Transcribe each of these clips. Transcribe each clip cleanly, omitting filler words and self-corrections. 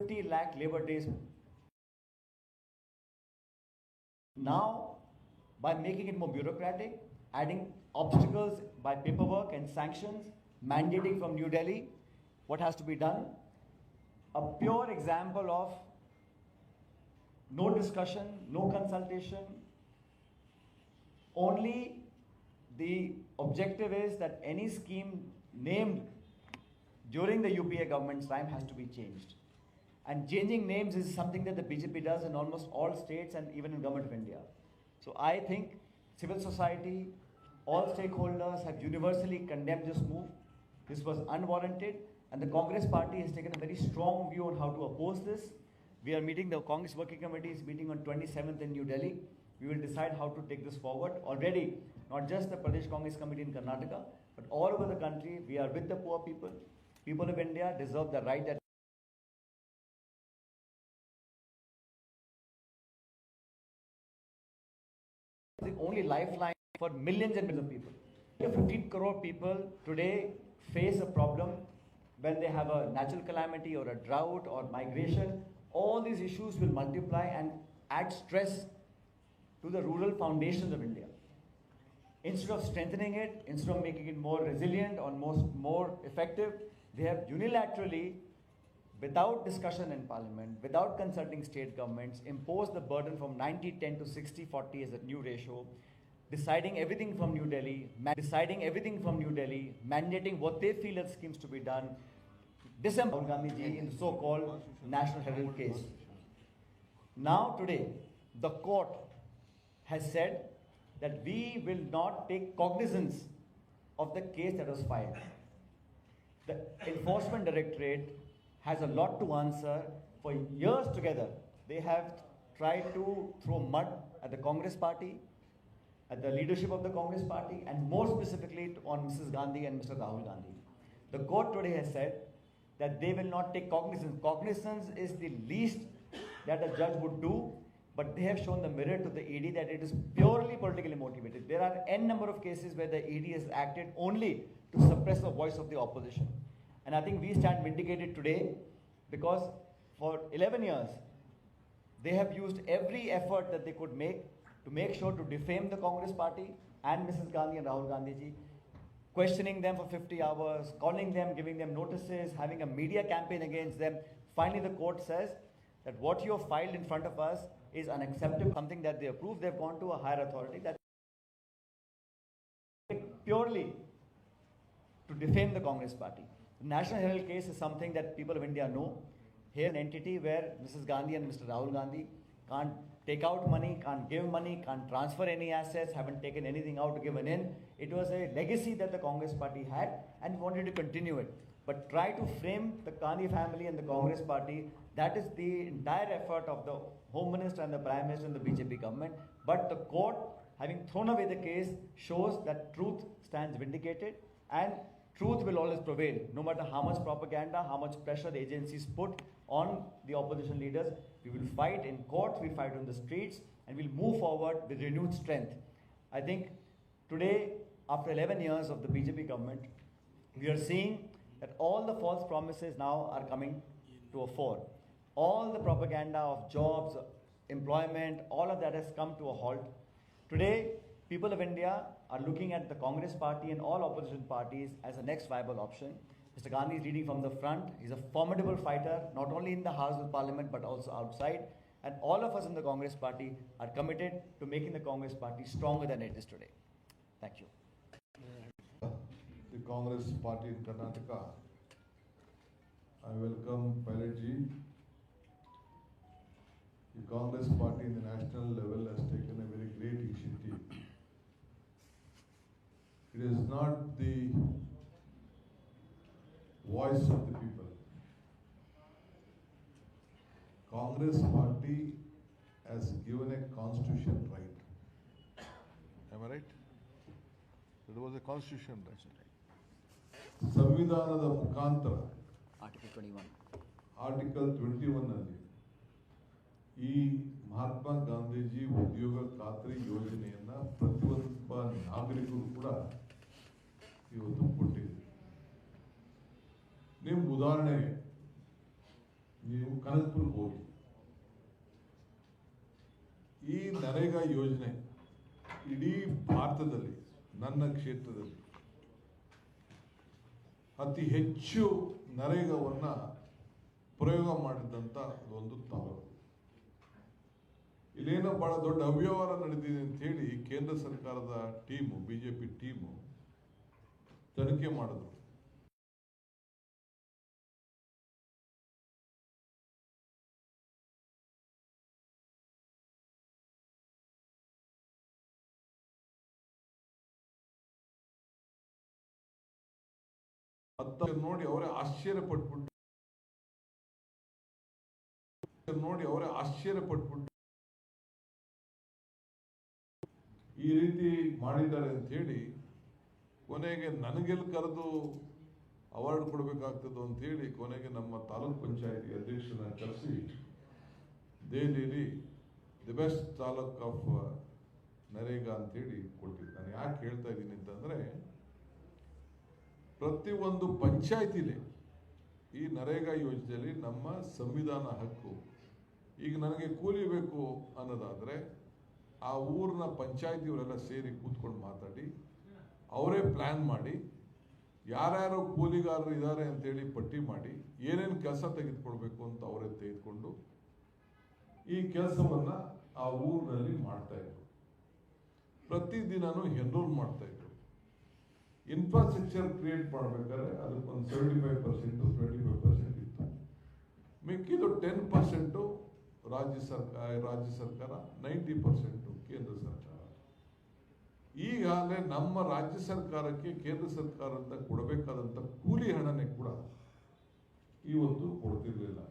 50 lakh labor days. Now, by making it more bureaucratic, adding obstacles by paperwork and sanctions, mandating from New Delhi what has to be done, a pure example of no discussion, no consultation, only the objective is that any scheme named during the UPA government's time has to be changed. And changing names is something that the BJP does in almost all states and even in Government of India. So I think civil society, all stakeholders have universally condemned this move. This was unwarranted, and the Congress party has taken a very strong view on how to oppose this. We are meeting, the Congress Working Committee is meeting on 27th in New Delhi. We will decide how to take this forward. Already, not just the Pradesh Congress Committee in Karnataka, but all over the country, we are with the poor people. People of India deserve the right that the only lifeline for millions and millions of people. 15 crore people today face a problem when they have a natural calamity or a drought or migration. All these issues will multiply and add stress to the rural foundations of India. Instead of strengthening it, instead of making it more resilient or more effective, they have unilaterally, without discussion in parliament, without consulting state governments, imposed the burden from 90-10 to 60-40 as a new ratio, deciding everything from New Delhi, mandating what they feel as schemes to be done. December, Rahul Gandhi ji in the so-called National Herald case. Now today, the court has said that we will not take cognizance of the case that was filed. The Enforcement Directorate has a lot to answer. For years together, they have tried to throw mud at the Congress party, at the leadership of the Congress party, and more specifically on Mrs. Gandhi and Mr. Rahul Gandhi. The court today has said that they will not take cognizance. Cognizance is the least that a judge would do, but they have shown the mirror to the ED that it is purely politically motivated. There are n number of cases where the ED has acted only to suppress the voice of the opposition. And I think we stand vindicated today because for 11 years, they have used every effort that they could make to make sure to defame the Congress party and Mrs. Gandhi and Rahul Gandhi ji, questioning them for 50 hours, calling them, giving them notices, having a media campaign against them. Finally, the court says that what you have filed in front of us is unacceptable, something that they approve. They've gone to a higher authority that purely to defame the Congress party. The National Herald case is something that people of India know. Here, an entity where Mrs. Gandhi and Mr. Rahul Gandhi can't take out money, can't give money, can't transfer any assets, haven't taken anything out to give an in. It was a legacy that the Congress party had and wanted to continue it. But try to frame the Gandhi family and the Congress party, that is the entire effort of the Home Minister and the Prime Minister and the BJP government. But the court, having thrown away the case, shows that truth stands vindicated and truth will always prevail, no matter how much propaganda, how much pressure the agencies put on the opposition leaders. We will fight in courts, we fight on the streets, and we'll move forward with renewed strength. I think today, after 11 years of the BJP government, we are seeing that all the false promises now are coming to a fore. All the propaganda of jobs, employment, all of that has come to a halt. Today, people of India are looking at the Congress party and all opposition parties as a next viable option. Mr. Gandhi is leading from the front. He's a formidable fighter, not only in the House of Parliament, but also outside. And all of us in the Congress party are committed to making the Congress party stronger than it is today. Thank you. The Congress party in Karnataka. I welcome Pilot Ji. The Congress party in the national level has taken a very great initiative. It is not the voice of the people. Congress party has given a constitution right. Am I right? It was a constitution right. ಸಂವಿಧಾನದ ಮುಖಾಂತರ article 21 ನಲ್ಲಿ ಈ ಮಹಾತ್ಮ ಗಾಂಧೀಜಿ ಉದ್ಯೋಗ ಖಾತ್ರಿ ಯೋಜನೆಯನ್ನ ಪ್ರತಿಯೊಬ್ಬ ನಾಗರಿಕರು ಕೂಡ ಇವತ್ತು ಕೊಟ್ಟಿದೆ. ನಿಮ್ಮ ಉದಾಹರಣೆಗೆ ನೀವು ಕನಕಪುರಕ್ಕೆ ಹೋಗಿ. ಈ ನರೇಗಾ ಯೋಜನೆ ಇಡೀ ಭಾರತದಲ್ಲಿ ನನ್ನ ಕ್ಷೇತ್ರದಲ್ಲಿ ಅತಿ ಹೆಚ್ಚು ನರೇಗಾವನ್ನ ಪ್ರಯೋಗ ಮಾಡಿದಂತ ಒಂದು ತಾಲೂಕು. ಇಲ್ಲೇನೋ ಬಹಳ ದೊಡ್ಡ ಅವ್ಯವಹಾರ ನಡೆದಿದೆ ಅಂತ ಹೇಳಿ ಕೇಂದ್ರ ಸರ್ಕಾರದ ಟೀಮು, ಬಿಜೆಪಿ ಟೀಮು ತನಿಖೆ ಮಾಡಿದ್ರು. ನೋಡಿ ಅವರೇ ಆಶ್ಚರ್ಯಪಟ್ಬಿಟ್ಟು ಈ ರೀತಿ ಮಾಡಿದ್ದಾರೆ ಅಂತ ಹೇಳಿ ಕೊನೆಗೆ ನನಗೆಲ್ಲಿ ಕರೆದು ಅವಾರ್ಡ್ ಕೊಡಬೇಕಾಗ್ತದೋ ಅಂತ ಹೇಳಿ ಕೊನೆಗೆ ನಮ್ಮ ತಾಲೂಕ್ ಪಂಚಾಯತಿ ಅಧ್ಯಕ್ಷರನ್ನ ಕರೆಸಿ ದೆಹಲಿಯಲ್ಲಿ the best taluk of NREGA ಅಂತ ಹೇಳಿ ಕೊಟ್ಟಿದ್ದು. ನಾನು ಯಾಕೆ ಹೇಳ್ತಾ ಇದ್ದೀನಿ ಅಂತಂದ್ರೆ, ಪ್ರತಿಯೊಂದು ಪಂಚಾಯತಿಲಿ ಈ ನರೇಗಾ ಯೋಜನೆಯಲ್ಲಿ ನಮ್ಮ ಸಂವಿಧಾನ ಹಕ್ಕು. ಈಗ ನನಗೆ ಕೂಲಿ ಬೇಕು ಅನ್ನೋದಾದ್ರೆ ಆ ಊರಿನ ಪಂಚಾಯತಿಯವರೆಲ್ಲ ಸೇರಿ ಕೂತ್ಕೊಂಡು ಮಾತಾಡಿ ಅವರೇ ಪ್ಲಾನ್ ಮಾಡಿ ಯಾರ್ಯಾರು ಕೂಲಿಗಾರರು ಇದ್ದಾರೆ ಅಂತೇಳಿ ಪಟ್ಟಿ ಮಾಡಿ ಏನೇನು ಕೆಲಸ ತೆಗೆದುಕೊಳ್ಬೇಕು ಅಂತ ಅವರೇ ತೆಗೆದುಕೊಂಡು ಈ ಕೆಲಸವನ್ನ ಆ ಊರಿನಲ್ಲಿ ಮಾಡ್ತಾ ಇದ್ರು. ಪ್ರತಿದಿನನೂ ಎನ್ರೋಲ್ ಮಾಡ್ತಾ ಇದ್ರು. ಇನ್ಫ್ರಾಸ್ಟ್ರಕ್ಚರ್ ಕ್ರಿಯೇಟ್ ಮಾಡಬೇಕಾದ್ರೆ ಅದಕ್ಕೊಂದು 75% 25% ಇತ್ತು. ಮಿಕ್ಕಿದು 10% ರಾಜ್ಯ ಸರ್ಕಾರ 90% ಕೇಂದ್ರ ಸರ್ಕಾರ. ಈಗಾಗಲೇ ನಮ್ಮ ರಾಜ್ಯ ಸರ್ಕಾರಕ್ಕೆ ಕೇಂದ್ರ ಸರ್ಕಾರದಿಂದ ಕೊಡಬೇಕಾದಂತ ಕೂಲಿ ಹಣನೇ ಕೂಡ ಇವತ್ತು ಕೊಡ್ತಿರ್ಲಿಲ್ಲ.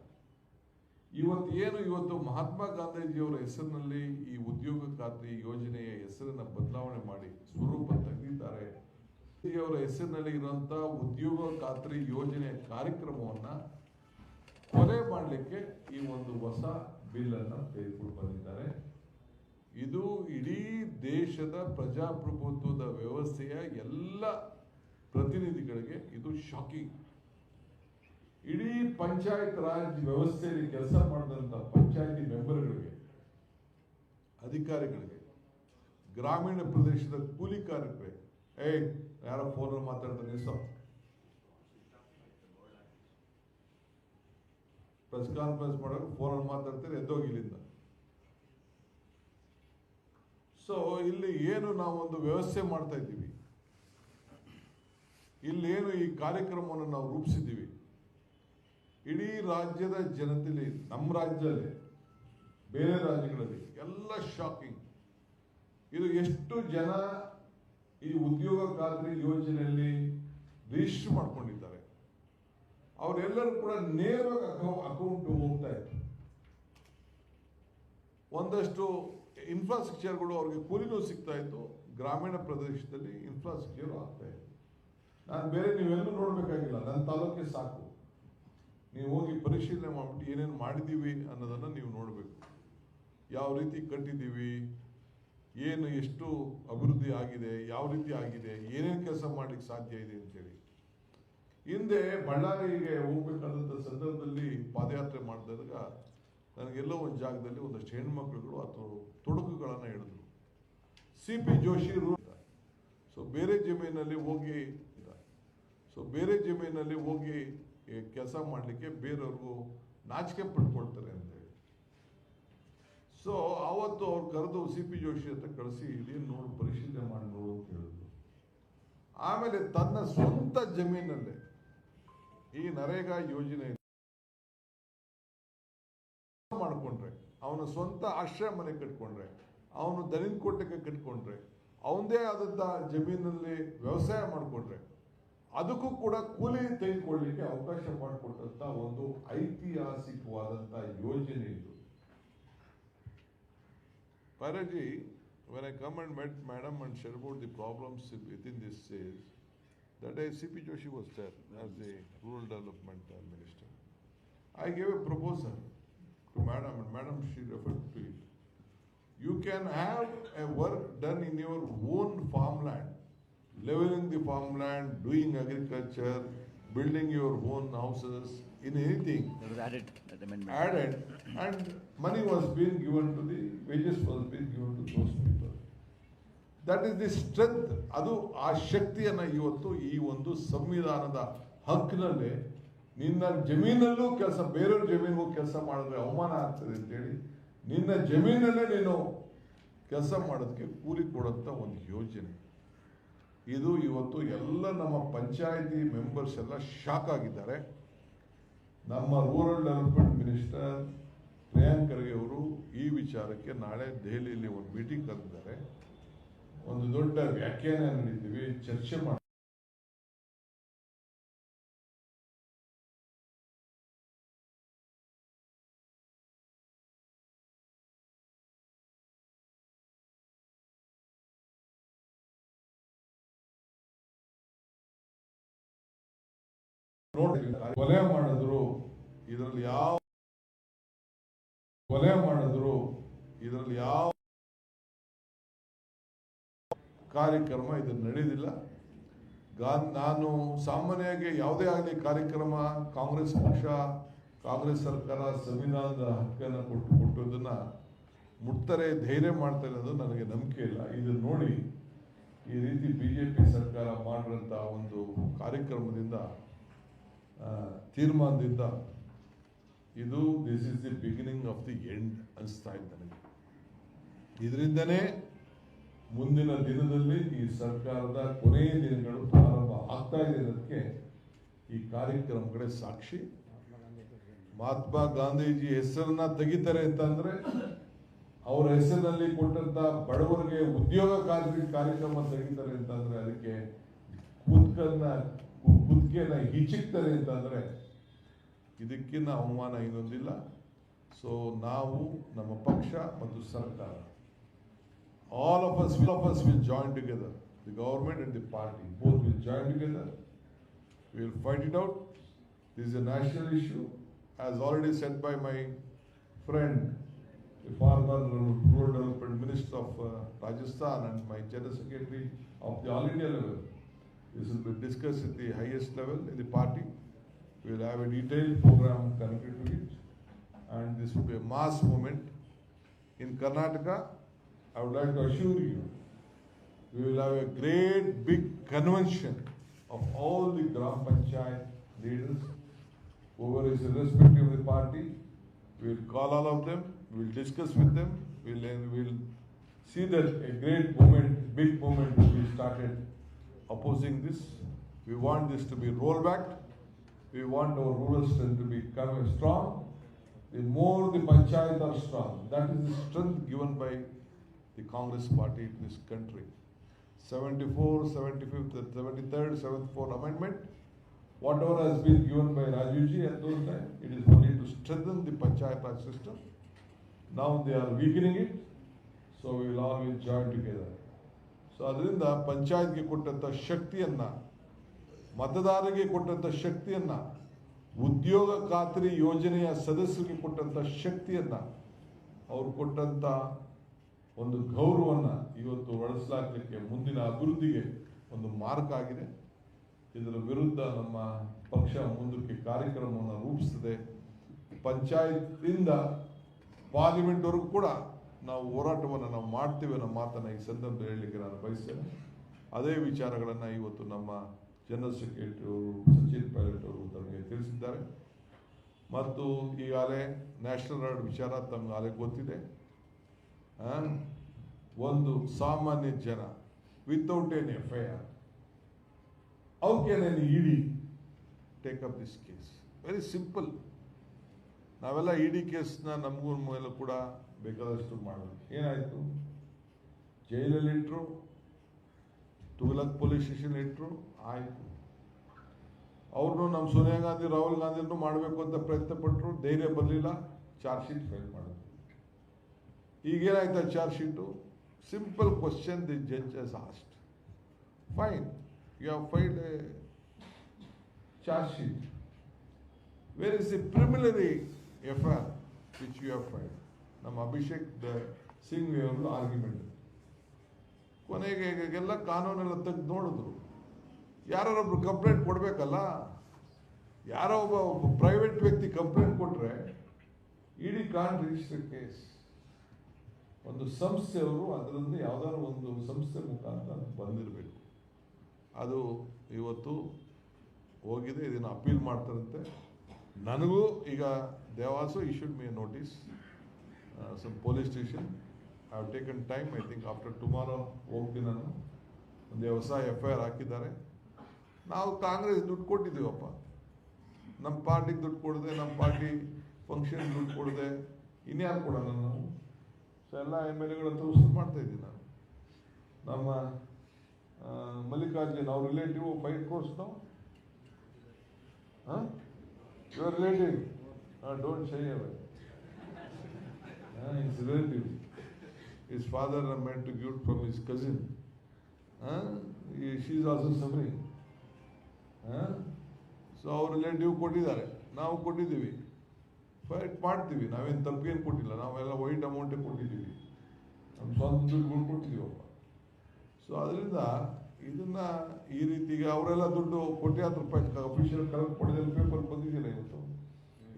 ಇವತ್ತು ಮಹಾತ್ಮ ಗಾಂಧೀಜಿಯವರ ಹೆಸರಿನಲ್ಲಿ ಈ ಉದ್ಯೋಗ ಖಾತ್ರಿ ಯೋಜನೆಯ ಹೆಸರನ್ನ ಬದಲಾವಣೆ ಮಾಡಿ ಸ್ವರೂಪ ತೆಗೆದಿದ್ದಾರೆ. ಅವರ ಹೆಸರಿನಲ್ಲಿ ಇರುವಂತಹ ಉದ್ಯೋಗ ಖಾತ್ರಿ ಯೋಜನೆಯ ಕಾರ್ಯಕ್ರಮವನ್ನ ಕೊಲೆ ಮಾಡಲಿಕ್ಕೆ ಈ ಒಂದು ಹೊಸ ಬಿಲ್ ಅನ್ನ ತೆಗೆದುಕೊಂಡು ಬಂದಿದ್ದಾರೆ. ಇದು ಇಡೀ ದೇಶದ ಪ್ರಜಾಪ್ರಭುತ್ವದ ವ್ಯವಸ್ಥೆಯ ಎಲ್ಲ ಪ್ರತಿನಿಧಿಗಳಿಗೆ ಇದು ಶಾಕಿಂಗ್. ಇಡೀ ಪಂಚಾಯತ್ ರಾಜ್ ವ್ಯವಸ್ಥೆಯಲ್ಲಿ ಕೆಲಸ ಮಾಡಿದಂತ ಪಂಚಾಯತಿ ಮೆಂಬರ್ಗಳಿಗೆ, ಅಧಿಕಾರಿಗಳಿಗೆ, ಗ್ರಾಮೀಣ ಪ್ರದೇಶದ ಕೂಲಿ ಕಾರ್ಮಿಕರಿಗೆ, ಯಾರೋ ಫೋನ್ ಮಾತಾಡ್ತಾರೆ, ನಿಲ್ಸೋ, ಪ್ರೆಸ್ ಕಾನ್ಫರೆನ್ಸ್ ಮಾಡೋಕೆ ಫೋನ್ ಮಾತಾಡ್ತಾರೆ, ಎದ್ದೋಗಿ ಇಲ್ಲಿಂದ. ಸೊ ಇಲ್ಲಿ ಏನು ನಾವು ಒಂದು ವ್ಯವಸ್ಥೆ ಮಾಡ್ತಾ ಇದ್ದೀವಿ, ಇಲ್ಲಿ ಏನು ಈ ಕಾರ್ಯಕ್ರಮವನ್ನು ನಾವು ರೂಪಿಸಿದ್ದೀವಿ, ಇಡೀ ರಾಜ್ಯದ ಜನತೆಯಲ್ಲಿ, ನಮ್ಮ ರಾಜ್ಯದಲ್ಲಿ, ಬೇರೆ ರಾಜ್ಯಗಳಲ್ಲಿ ಎಲ್ಲ ಶಾಕಿಂಗ್. ಇದು ಎಷ್ಟು ಜನ ಈ ಉದ್ಯೋಗ ಖಾತ್ರಿ ಯೋಜನೆಯಲ್ಲಿ ರಿಜಿಸ್ಟರ್ ಮಾಡ್ಕೊಂಡಿದ್ದಾರೆ, ಅವರೆಲ್ಲರೂ ಕೂಡ ನೇರವಾಗಿ ಅಕೌಂಟ್ ಹೋಗ್ತಾ ಇತ್ತು. ಒಂದಷ್ಟು ಇನ್ಫ್ರಾಸ್ಟ್ರಕ್ಚರ್ಗಳು ಅವ್ರಿಗೆ ಕೂಲಿನೂ ಸಿಗ್ತಾ ಇತ್ತು, ಗ್ರಾಮೀಣ ಪ್ರದೇಶದಲ್ಲಿ ಇನ್ಫ್ರಾಸ್ಟ್ರಕ್ಚರ್ ಆಗ್ತಾ ಇತ್ತು. ನಾನು ಬೇರೆ ನೀವೆಲ್ಲೂ ನೋಡ್ಬೇಕಾಗಿಲ್ಲ, ನನ್ನ ತಾಲೂಕೆ ಸಾಕು. ನೀವು ಹೋಗಿ ಪರಿಶೀಲನೆ ಮಾಡ್ಬಿಟ್ಟು ಏನೇನು ಮಾಡಿದ್ದೀವಿ ಅನ್ನೋದನ್ನ ನೀವು ನೋಡಬೇಕು. ಯಾವ ರೀತಿ ಕಟ್ಟಿದ್ದೀವಿ, ಏನು ಎಷ್ಟು ಅಭಿವೃದ್ಧಿ ಆಗಿದೆ, ಯಾವ ರೀತಿ ಆಗಿದೆ, ಏನೇನು ಕೆಲಸ ಮಾಡ್ಲಿಕ್ಕೆ ಸಾಧ್ಯ ಇದೆ ಅಂತೇಳಿ. ಹಿಂದೆ ಬಳ್ಳಾರಿಗೆ ಹೋಗ್ಬೇಕಾದಂಥ ಸಂದರ್ಭದಲ್ಲಿ ಪಾದಯಾತ್ರೆ ಮಾಡಿದಾಗ ನನಗೆಲ್ಲೋ ಒಂದು ಜಾಗದಲ್ಲಿ ಒಂದಷ್ಟು ಹೆಣ್ಮಕ್ಳುಗಳು ಅಥವಾ ತೊಡಕುಗಳನ್ನು ಹೇಳಿದ್ರು. CP ಜೋಶಿ ಸೊ ಬೇರೆ ಜಮೀನಲ್ಲಿ ಹೋಗಿ ಕೆಲಸ ಮಾಡಲಿಕ್ಕೆ ಬೇರೆಯವ್ರಿಗೂ ನಾಚಿಕೆ ಪಡ್ಕೊಳ್ತಾರೆ ಅಂತೇಳಿ. ಸೊ ಅವತ್ತು ಅವ್ರು ಕರೆದು CP ಜೋಶಿ ಅಂತ ಕಳಿಸಿ ಇದೇನು ನೋಡು, ಪರಿಶೀಲನೆ ಮಾಡಿ ನೋಡು ಅಂತ ಹೇಳಿದ್ರು. ಆಮೇಲೆ ತನ್ನ ಸ್ವಂತ ಜಮೀನಲ್ಲೇ ಈ ನರೇಗಾ ಯೋಜನೆ ಮಾಡಿಕೊಂಡ್ರೆ, ಅವನ ಸ್ವಂತ ಆಶ್ರಯ ಮನೆ ಕಟ್ಕೊಂಡ್ರೆ, ಅವನು ದನಿನ್ ಕೋಟೆಗೆ ಕಟ್ಕೊಂಡ್ರೆ, ಅವನದೇ ಆದಂತ ಜಮೀನಲ್ಲಿ ವ್ಯವಸಾಯ ಮಾಡಿಕೊಂಡ್ರೆ ಅದಕ್ಕೂ ಕೂಡ ಕೂಲಿ ತೆಗೆದುಕೊಳ್ಳಲಿಕ್ಕೆ ಅವಕಾಶ ಮಾಡಿಕೊಟ್ಟಂತ ಒಂದು ಐತಿಹಾಸಿಕವಾದಂತ ಯೋಜನೆ ಇದು. Paraji, when I come and met Madam and shared about the problems within this stage, that day CP Joshi was there as the Rural Development Minister. I gave a proposal to Madam, and Madam, she referred to it. You can have a work done in your own farmland, leveling the farmland, doing agriculture, building your own houses, in anything. That was added. that amendment. added, and money was being given to the wages was being given to those people. That is the strength. ಅದು ಆ ಶಕ್ತಿಯನ್ನ ಇವತ್ತು ಈ ಒಂದು ಸಂವಿಧಾನದ ಹಕ್ಕಿನಲ್ಲಿ ನಿನ್ನ ಜಮೀನಲ್ಲೂ ಕೆಲಸ, ಬೇರೆಯವ್ರ ಜಮೀನಿಗೂ ಕೆಲಸ ಮಾಡಿದ್ರೆ ಅವಮಾನ ಆಗ್ತದೆ ಅಂತೇಳಿ ನಿನ್ನ ಜಮೀನಲ್ಲೇ ನೀನು ಕೆಲಸ ಮಾಡೋದಕ್ಕೆ ಕೂಲಿ ಕೊಡುವಂಥ ಒಂದು ಯೋಜನೆ ಇದು. ಇವತ್ತು ಎಲ್ಲ ನಮ್ಮ ಪಂಚಾಯಿತಿ ಮೆಂಬರ್ಸ್ ಎಲ್ಲ ಶಾಕ್ ಆಗಿದ್ದಾರೆ. ನಮ್ಮ rural development minister Priyank Kharge ಅವರು ಈ ವಿಚಾರಕ್ಕೆ ನಾಳೆ ದೆಹಲಿಯಲ್ಲಿ ಒಂದು ಮೀಟಿಂಗ್ ಕರೆದಿದ್ದಾರೆ. ಒಂದು ದೊಡ್ಡ ವ್ಯಾಖ್ಯಾನ ನಡೀತೀವಿ, ಚರ್ಚೆ ಮಾಡಿ ನೋಡಿ. ಕೊಲೆ ಮಾಡಿದ್ರು ಇದರಲ್ಲಿ ಯಾವ ಕಾರ್ಯಕ್ರಮ ಇದು ನಡೆದಿಲ್ಲ. ನಾನು ಸಾಮಾನ್ಯವಾಗಿ ಯಾವುದೇ ಆಗಲಿ ಕಾರ್ಯಕ್ರಮ ಕಾಂಗ್ರೆಸ್ ಪಕ್ಷ, ಕಾಂಗ್ರೆಸ್ ಸರ್ಕಾರ ಸಂವಿಧಾನದ ಹಕ್ಕನ್ನು ಕೊಟ್ಟದನ್ನ ಮುಟ್ತಾರೆ, ಧೈರ್ಯ ಮಾಡ್ತಾರೆ ಅನ್ನೋದು ನನಗೆ ನಂಬಿಕೆ ಇಲ್ಲ. ಇದು ನೋಡಿ ಈ ರೀತಿ ಬಿಜೆಪಿ ಸರ್ಕಾರ ಮಾಡಿರೋಂಥ ಒಂದು ಕಾರ್ಯಕ್ರಮದಿಂದ, ತೀರ್ಮಾನದಿಂದ ಇದು this is the beginning of the end ಅನಿಸ್ತಾ ಇದೆ ನನಗೆ. ಇದರಿಂದನೇ ಮುಂದಿನ ದಿನದಲ್ಲಿ ಈ ಸರ್ಕಾರದ ಕೊನೆಯ ದಿನಗಳು ಪ್ರಾರಂಭ ಆಗ್ತಾ ಇದೆ ಅನ್ನೋದಕ್ಕೆ ಈ ಕಾರ್ಯಕ್ರಮಗಳೇ ಸಾಕ್ಷಿ. ಮಹಾತ್ಮ ಗಾಂಧೀಜಿ ಹೆಸರನ್ನ ತೆಗಿತಾರೆ ಅಂತಂದ್ರೆ ಅವರ ಹೆಸರಿನಲ್ಲಿ ಕೊಟ್ಟಂತ ಬಡವರಿಗೆ ಉದ್ಯೋಗ ಕಾರ್ಯಕ್ರಮ ತೆಗಿತಾರೆ ಅಂತಂದ್ರೆ ಅದಕ್ಕೆ ಕುದ್ಕೆನ ಹಿಚಿಕ್ತಾರೆ ಅಂತಂದ್ರೆ ಇದಕ್ಕಿಂತ ಅವಮಾನ ಇನ್ನೊಂದಿಲ್ಲ. ಸೊ ನಾವು, ನಮ್ಮ ಪಕ್ಷ ಮತ್ತು ಸರ್ಕಾರ, all of us will join together. The government and the party both will join together. We will fight it out. This is a national issue, as already said by my friend, the former rural development minister of Rajasthan and my general secretary of the all India level. This will be discussed at the highest level in the party. We will have a detailed program connected to it, and this will be a mass movement in Karnataka. I would like to assure you, we will have a great big convention of all the Gram Panchayat leaders, whoever is irrespective of the party. We will call all of them, we will discuss with them, we will see that a great movement, big movement will be started opposing this. We want this to be rollback. We want our rural strength to become strong. The more the Panchayat are strong, that is the strength given by the Congress party in this country. 74, 75th, 73rd, 74th amendment, whatever has been given by Rajiv at those time, it is only to strengthen the Panchayat Raj system. Now they are weakening it, so we will all join together. So ಅದರಿಂದ ಪಂಚಾಯತ್ಗೆ ಕೊಟ್ಟಂಥ ಶಕ್ತಿಯನ್ನ, ಮತದಾರರಿಗೆ ಕೊಟ್ಟಂಥ ಶಕ್ತಿಯನ್ನ, ಉದ್ಯೋಗ ಖಾತ್ರಿ ಯೋಜನೆಯ ಸದಸ್ಯರಿಗೆ ಕೊಟ್ಟಂಥ ಶಕ್ತಿಯನ್ನ, ಅವ್ರು ಕೊಟ್ಟಂಥ ಒಂದು ಗೌರವವನ್ನು ಇವತ್ತು ಒಳಸಲಾಗಲಿಕ್ಕೆ, ಮುಂದಿನ ಅಭಿವೃದ್ಧಿಗೆ ಒಂದು ಮಾರ್ಗ ಆಗಿದೆ. ಇದರ ವಿರುದ್ಧ ನಮ್ಮ ಪಕ್ಷ ಮುಂದಕ್ಕೆ ಕಾರ್ಯಕ್ರಮವನ್ನು ರೂಪಿಸ್ತದೆ. ಪಂಚಾಯತ್ನಿಂದ ಪಾರ್ಲಿಮೆಂಟ್ವರೆಗೂ ಕೂಡ ನಾವು ಹೋರಾಟವನ್ನು ನಾವು ಮಾಡ್ತೇವೆ ಅನ್ನೋ ಮಾತನ್ನು ಈ ಸಂದರ್ಭದಲ್ಲಿ ಹೇಳಲಿಕ್ಕೆ ನಾನು ಬಯಸ್ತೇನೆ. ಅದೇ ವಿಚಾರಗಳನ್ನು ಇವತ್ತು ನಮ್ಮ ಜನರಲ್ ಸೆಕ್ರೆಟರಿ ಅವರು ಸಚಿನ್ ಪೈಲಟ್ ಅವರು ತಮಗೆ ತಿಳಿಸಿದ್ದಾರೆ. ಮತ್ತು ಈಗಾಗಲೇ ನ್ಯಾಷನಲ್ ಅವಾರ್ಡ್ ವಿಚಾರ ತಮಗಾಗಲೇ ಗೊತ್ತಿದೆ. ಒಂದು ಸಾಮಾನ್ಯ ಜನ without N FIR, how can N ED take up this case? Very simple. ನಾವೆಲ್ಲ ED ಕೇಸ್ನ ನಮಗೂ ಮೇಲೆ ಕೂಡ ಬೇಕಾದಷ್ಟು ಮಾಡೋದು. ಏನಾಯಿತು? ಜೈಲಲ್ಲಿ ಇಟ್ಟರು, ತುಘಲಕ್ ಪೊಲೀಸ್ ಸ್ಟೇಷನ್ ಇಟ್ಟರು, ಆಯಿತು. ಅವ್ರನ್ನೂ ನಮ್ಮ ಸೋನಿಯಾ ಗಾಂಧಿ, ರಾಹುಲ್ ಗಾಂಧಿನೂ ಮಾಡಬೇಕು ಅಂತ ಪ್ರಯತ್ನ ಪಟ್ಟರು, ಧೈರ್ಯ ಬರಲಿಲ್ಲ, ಚಾರ್ಜ್ ಶೀಟ್ ಫೈಲ್ ಮಾಡಿದ್ರು. ಈಗೇನಾಯ್ತು charge sheet? Simple question the judge has asked. Fine, you have filed a charge sheet. Where is the preliminary FIR which you have filed? ನಮ್ಮ ಅಭಿಷೇಕ್ ಸಿಂಗ್ ಅವ್ರದ್ದು ಆರ್ಗ್ಯುಮೆಂಟ್. ಕೊನೆಗೆ ಎಲ್ಲ ಕಾನೂನೆಲ್ಲ ತೆಗೆದು ನೋಡಿದ್ರು. ಯಾರೊಬ್ಬರು ಕಂಪ್ಲೇಂಟ್ ಕೊಡಬೇಕಲ್ಲ. ಯಾರೋ ಒಬ್ಬ ಪ್ರೈವೇಟ್ ವ್ಯಕ್ತಿ ಕಂಪ್ಲೇಂಟ್ ಕೊಟ್ಟರೆ ಕಾಂಟ್ ರಿಜಿಸ್ಟರ್ ಕೇಸ್. ಒಂದು ಸಂಸ್ಥೆಯವರು ಅದರಿಂದ ಯಾವ್ದಾದ್ರು ಒಂದು ಸಂಸ್ಥೆ ಮುಖಾಂತರ ಬಂದಿರಬೇಕು. ಅದು ಇವತ್ತು ಹೋಗಿದೆ, ಇದನ್ನು ಅಪೀಲ್ ಮಾಡ್ತಾರಂತೆ. ನನಗೂ ಈಗ they also issued me a notice, some police station. I have taken time. I think after tomorrow ಹೋಗ್ತೀನಿ ನಾನು. ಒಂದು ಹೊಸ FIR ಹಾಕಿದ್ದಾರೆ. ನಾವು ಕಾಂಗ್ರೆಸ್ ದುಡ್ಡು ಕೊಟ್ಟಿದ್ದೀವಪ್ಪ, ನಮ್ಮ ಪಾರ್ಟಿಗೆ ದುಡ್ಡು ಕೊಡದೆ, ನಮ್ಮ ಪಾರ್ಟಿ ಫಂಕ್ಷನ್ ದುಡ್ಡು ಕೊಡದೆ ಇನ್ಯಾರು ಕೊಡೋಣ ನಾವು? ಸೊ ಎಲ್ಲ MLA ಹತ್ರ ವಸೂಲು ಮಾಡ್ತಾ ಇದ್ದೀನಿ ನಾನು. ನಮ್ಮ ಮಲ್ಲಿಕಾರ್ಜುನ್ ಅವ್ರ ರಿಲೇಟಿವ್ 5 crores ನಾವು. Your relative, don't shy away. His relative, his father meant to give from his cousin. She is also suffering. So ಅವ್ರ ರಿಲೇಟಿವ್ ಕೊಟ್ಟಿದ್ದಾರೆ, ನಾವು ಕೊಟ್ಟಿದ್ದೀವಿ, ಫೈಟ್ ಮಾಡ್ತೀವಿ. ನಾವೇನು ತಪ್ಪಿಗೇನು ಕೊಟ್ಟಿಲ್ಲ, ನಾವೆಲ್ಲ ವೈಟ್ ಅಮೌಂಟೇ ಕೊಟ್ಟಿದ್ದೀವಿ, ನಮ್ಮ ಸ್ವಂತ ದುಡ್ಡುಗಳು ಕೊಟ್ಟಿದ್ದೀವಪ್ಪ. ಸೊ ಅದರಿಂದ ಇದನ್ನ ಈ ರೀತಿಗೆ ಅವರೆಲ್ಲ ದುಡ್ಡು ₹1,000 ಅಫಿಷಿಯಲ್ ಕಲೆಕ್ಟ್ ಮಾಡಿದ್ರೆ ಪೇಪರ್ ಬಂದಿದ್ದೀರಾ ಇವತ್ತು,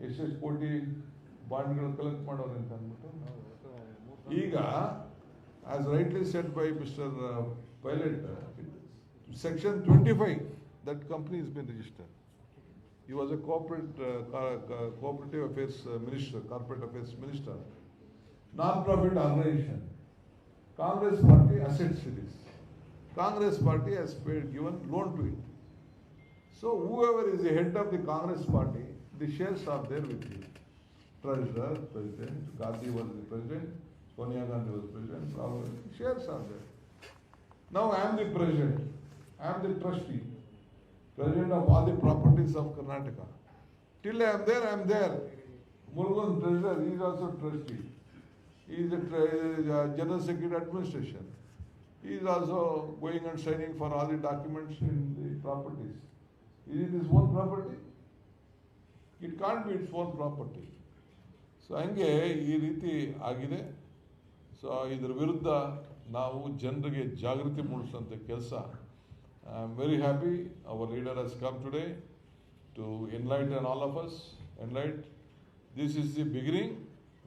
ಎಷ್ಟೆಷ್ಟು ಕೋಟಿ ಬಾಂಡ್ಗಳು ಕಲೆಕ್ಟ್ ಮಾಡೋರು ಅಂತ ಅಂದ್ಬಿಟ್ಟು. ಈಗ as rightly set by mister pilot, Section 25, that company has been registered. He was a cooperative affairs minister, corporate affairs minister, non-profit organization. Congress party assets it is. Congress party has given loan to it. So whoever is the head of the Congress party, the shares are there with you. Treasurer, president, Gandhi was the president, Sonia Gandhi was president, Rahul, shares are there. Now I am the president, I am the trustee, president of all the properties of Karnataka. Till I am there. Murugan treasurer, he is also trustee. He is the general secretary administration. He is also going and signing for all the documents in the properties. Is it his own property? It can't be its own property. So ಹಂಗೆ ಈ ರೀತಿ ಆಗಿದೆ. So ಇದರ ವಿರುದ್ಧ ನಾವು ಜನರಿಗೆ ಜಾಗೃತಿ ಮೂಡಿಸುವಂಥ ಕೆಲಸ. I am very happy our leader has come today to enlighten all of us. This is the beginning.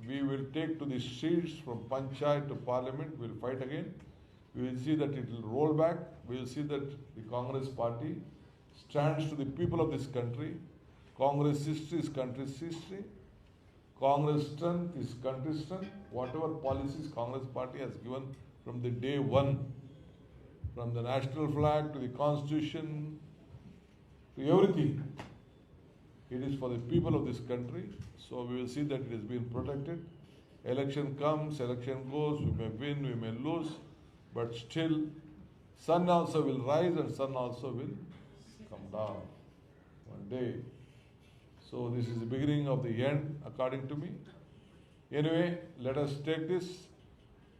We will take to the streets from Panchayat to Parliament. We will fight again. We will see that it will roll back. We will see that the Congress party stands to the people of this country. Congress history is country's history. Congress strength is country's strength. Whatever policies Congress party has given from the day one, from the national flag to the constitution to everything, it is for the people of this country. So we will see that it is being protected. Election comes, election goes, we may win, we may lose, but still sun also will rise and sun also will come down one day. So this is the beginning of the end, according to me. Anyway, let us take this.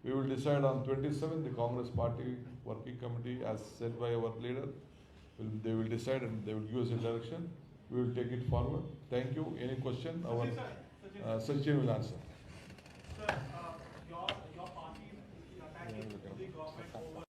We will decide on 27th, the Congress Party Working Committee, as said by our leader, they will decide and they will give us a direction. We will take it forward. Thank you. Any question? Our Sachin will answer.